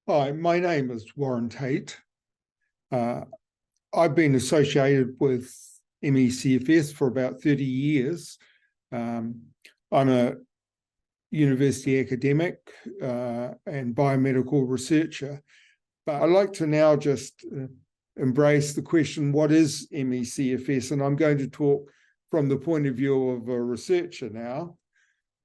Hi, my name is Warren Tate. I've been associated with ME/CFS for about 30 years. I'm a university academic and biomedical researcher, but I'd like to now just embrace the question, what is ME/CFS? And I'm going to talk from the point of view of a researcher now.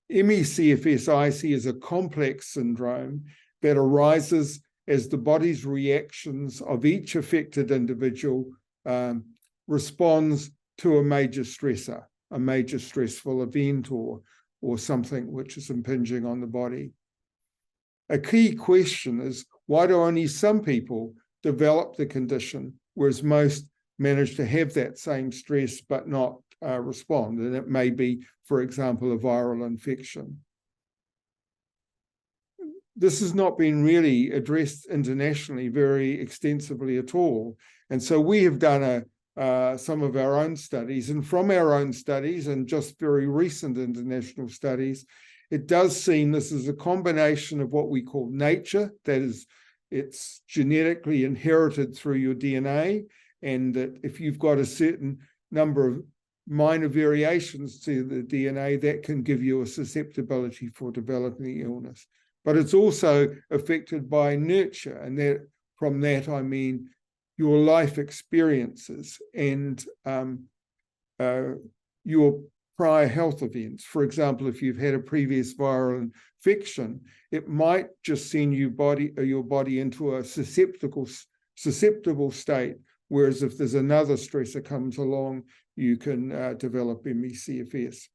ME/CFS I see as a complex syndrome that arises as the body's reactions of each affected individual responds to a major stressor, a major stressful event or something which is impinging on the body. A key question is, why do only some people develop the condition, whereas most manage to have that same stress but not respond? And it may be, for example, a viral infection. This has not been really addressed internationally very extensively at all. And so we have done some of our own studies, and from our own studies and just very recent international studies, it does seem this is a combination of what we call nature, that is, it's genetically inherited through your DNA, and that if you've got a certain number of minor variations to the DNA, that can give you a susceptibility for developing the illness. But it's also affected by nurture, and that from that I mean your life experiences and your prior health events. For example, if you've had a previous viral infection, it might just send your body into a susceptible state, whereas if there's another stressor comes along, you can develop ME/CFS.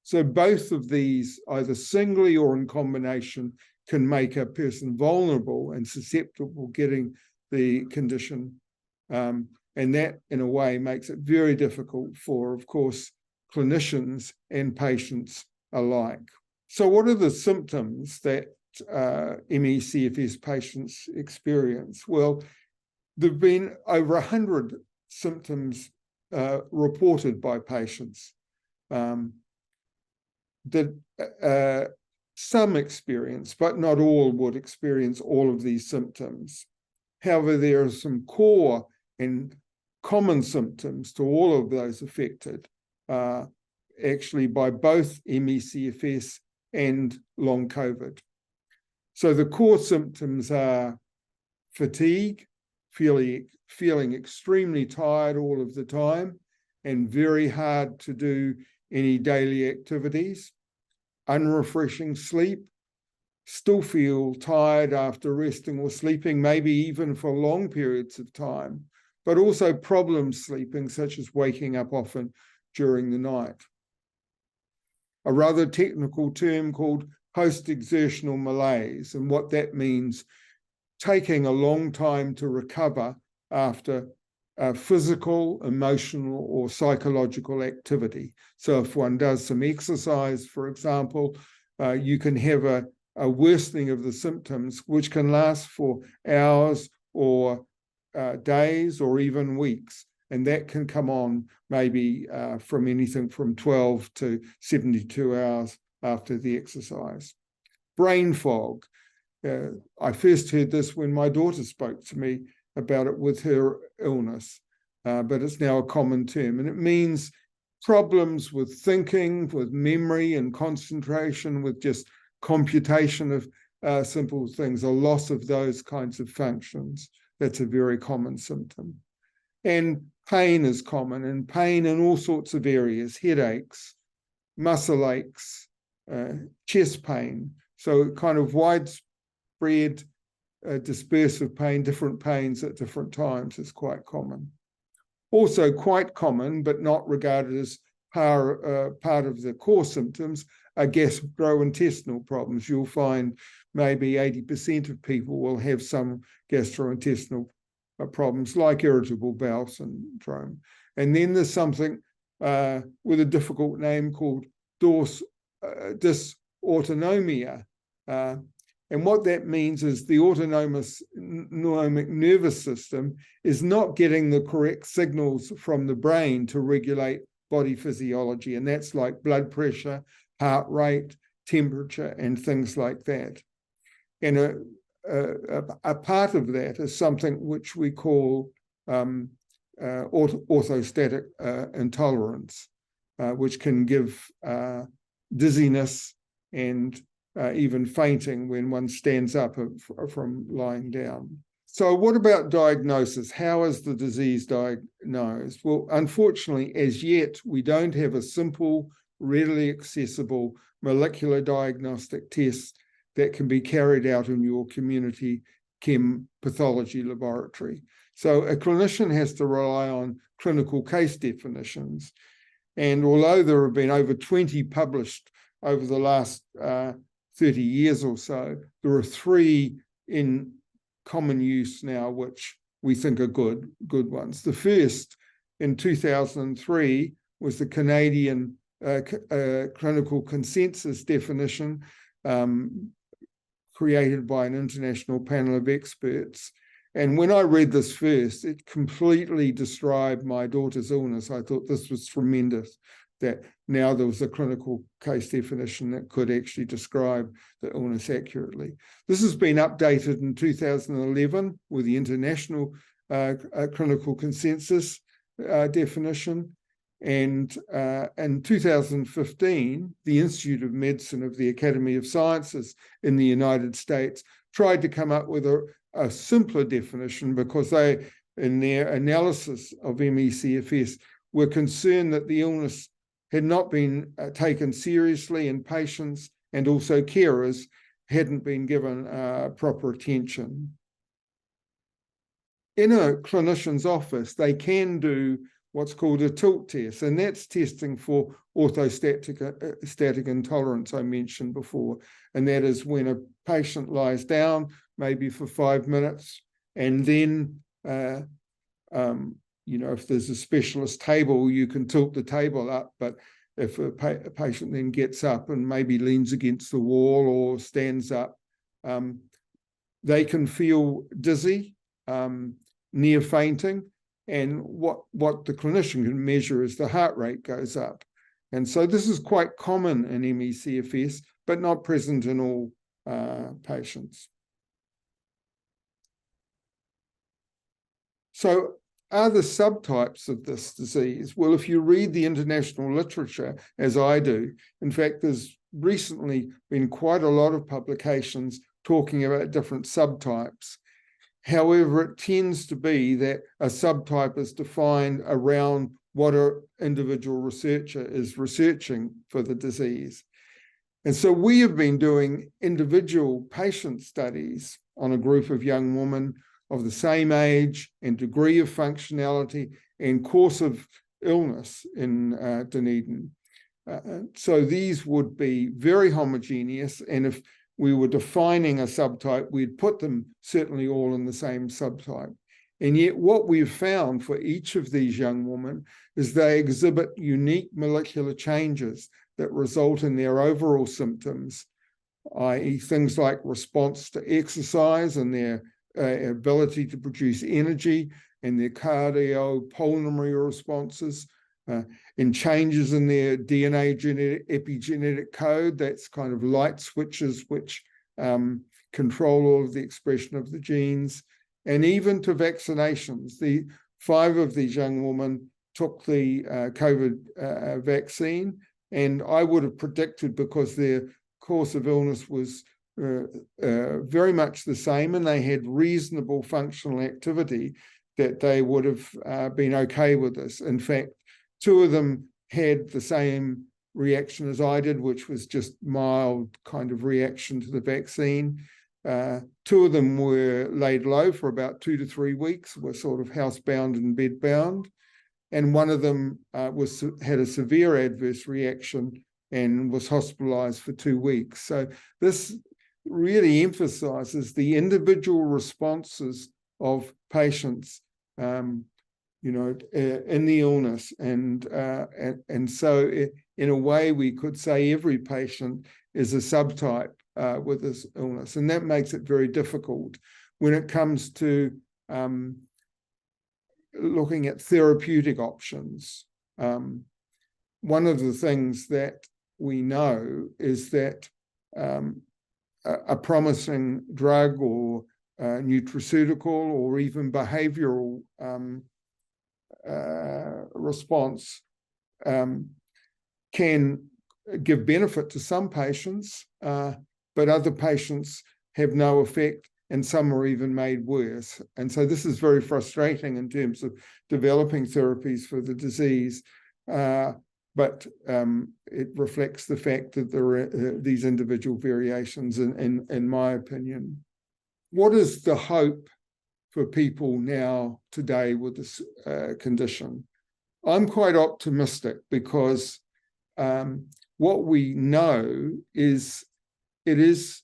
So both of these, either singly or in combination, can make a person vulnerable and susceptible getting the condition. And that, in a way, makes it very difficult for, of course, clinicians and patients alike. So what are the symptoms that ME/CFS patients experience? Well, there have been over 100 symptoms reported by patients that some experience, but not all would experience all of these symptoms. However, there are some core and common symptoms to all of those affected, actually by both ME/CFS and long COVID. So the core symptoms are fatigue, feeling extremely tired all of the time and very hard to do any daily activities, unrefreshing sleep, still feel tired after resting or sleeping, maybe even for long periods of time, but also problems sleeping, such as waking up often during the night. A rather technical term called post-exertional malaise, and what that means, taking a long time to recover after physical, emotional, or psychological activity. So if one does some exercise, for example, you can have a worsening of the symptoms, which can last for hours or days or even weeks. And that can come on maybe from anything from 12 to 72 hours after the exercise. Brain fog. I first heard this when my daughter spoke to me about it with her illness, but it's now a common term. And it means problems with thinking, with memory and concentration, with just computation of simple things, a loss of those kinds of functions. That's a very common symptom. And pain is common, and pain in all sorts of areas, headaches, muscle aches, chest pain. So kind of widespread dispersive pain, different pains at different times is quite common. Also quite common, but not regarded as part of the core symptoms, are gastrointestinal problems. You'll find maybe 80% of people will have some gastrointestinal problems like irritable bowel syndrome. And then there's something with a difficult name called dysautonomia. And what that means is the autonomic nervous system is not getting the correct signals from the brain to regulate body physiology. And that's like blood pressure, heart rate, temperature, and things like that. And a part of that is something which we call orthostatic intolerance, which can give dizziness and even fainting when one stands up from lying down. So what about diagnosis? How is the disease diagnosed? Well, unfortunately, as yet, we don't have a simple, readily accessible molecular diagnostic test that can be carried out in your community chem pathology laboratory. So a clinician has to rely on clinical case definitions. And although there have been over 20 published over the last 30 years or so, there are 3 in common use now, which we think are good ones. The first, in 2003, was the Canadian clinical consensus definition created by an international panel of experts. And when I read this first, it completely described my daughter's illness. I thought this was tremendous, that now there was a clinical case definition that could actually describe the illness accurately. This has been updated in 2011 with the International Clinical Consensus definition. And in 2015, the Institute of Medicine of the Academy of Sciences in the United States tried to come up with a simpler definition because they, in their analysis of ME/CFS, were concerned that the illness had not been taken seriously in patients, and also carers hadn't been given proper attention. In a clinician's office, they can do what's called a tilt test, and that's testing for orthostatic intolerance I mentioned before. And that is when a patient lies down, maybe for 5 minutes, and then if there's a specialist table, you can tilt the table up, but if a patient then gets up and maybe leans against the wall or stands up, they can feel dizzy, near fainting, and what the clinician can measure is the heart rate goes up. And so this is quite common in ME/CFS, but not present in all patients. So are there subtypes of this disease? Well, if you read the international literature, as I do, in fact, there's recently been quite a lot of publications talking about different subtypes. However, it tends to be that a subtype is defined around what an individual researcher is researching for the disease. And so we have been doing individual patient studies on a group of young women of the same age and degree of functionality and course of illness in Dunedin. So these would be very homogeneous, and if we were defining a subtype, we'd put them certainly all in the same subtype. And yet what we've found for each of these young women is they exhibit unique molecular changes that result in their overall symptoms, i.e. things like response to exercise and their ability to produce energy and their cardiopulmonary responses, in changes in their DNA epigenetic code, that's kind of light switches which control all of the expression of the genes, and even to vaccinations. 5 of these young women took the COVID vaccine, and I would have predicted, because their course of illness was very much the same and they had reasonable functional activity, that they would have been okay with this. In fact, 2 of them had the same reaction as I did, which was just mild kind of reaction to the vaccine. 2 of them were laid low for about 2 to 3 weeks, were sort of housebound and bedbound. And 1 of them had a severe adverse reaction and was hospitalized for 2 weeks. So this really emphasizes the individual responses of patients in the illness. And so in a way, we could say every patient is a subtype with this illness. And that makes it very difficult when it comes to looking at therapeutic options. One of the things that we know is that a promising drug or nutraceutical or even behavioral response can give benefit to some patients, but other patients have no effect, and some are even made worse. And so this is very frustrating in terms of developing therapies for the disease, but it reflects the fact that there are these individual variations, in my opinion. What is the hope for people now today with this condition? I'm quite optimistic because what we know is it is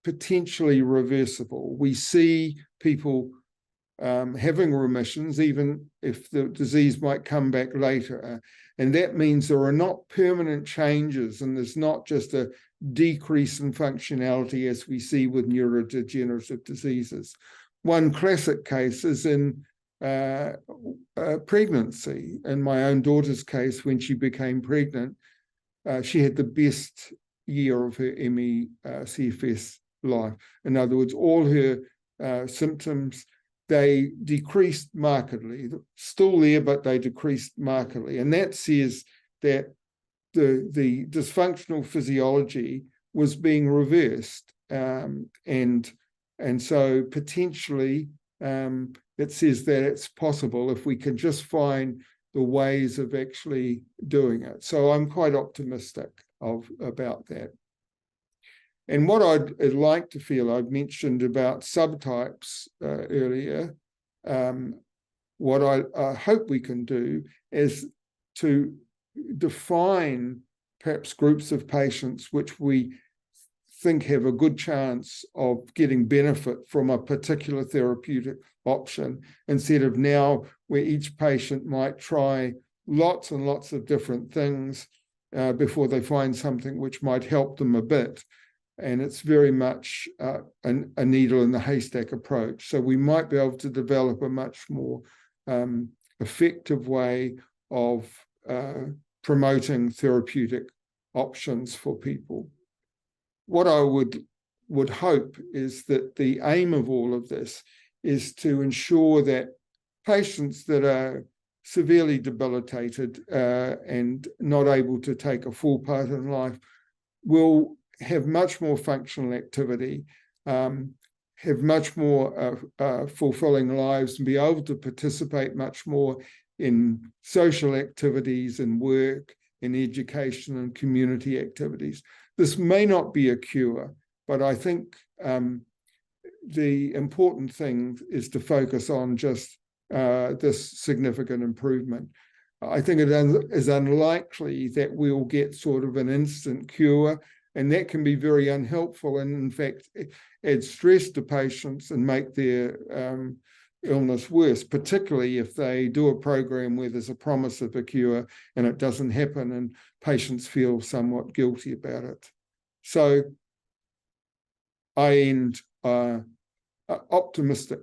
potentially reversible. We see people having remissions, even if the disease might come back later. And that means there are not permanent changes, and there's not just a decrease in functionality as we see with neurodegenerative diseases. One classic case is in pregnancy. In my own daughter's case, when she became pregnant, she had the best year of her ME CFS life. In other words, all her symptoms, they decreased markedly. Still there, but they decreased markedly. And that says that the dysfunctional physiology was being reversed. And so potentially it says that it's possible if we can just find the ways of actually doing it. So I'm quite optimistic about that. And what I'd like to feel, I've mentioned about subtypes earlier. What I hope we can do is to define perhaps groups of patients which we think have a good chance of getting benefit from a particular therapeutic option, instead of now where each patient might try lots and lots of different things before they find something which might help them a bit. And it's very much a needle in the haystack approach. So we might be able to develop a much more effective way of promoting therapeutic options for people. What I would hope is that the aim of all of this is to ensure that patients that are severely debilitated and not able to take a full part in life will have much more functional activity, have much more fulfilling lives, and be able to participate much more in social activities and work, in education and community activities. This may not be a cure, but I think the important thing is to focus on just this significant improvement. I think it is unlikely that we'll get sort of an instant cure, and that can be very unhelpful and, in fact, add stress to patients and make their illness worse, particularly if they do a program where there's a promise of a cure and it doesn't happen and patients feel somewhat guilty about it. So I end optimistic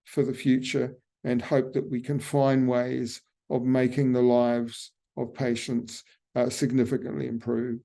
for the future and hope that we can find ways of making the lives of patients significantly improve.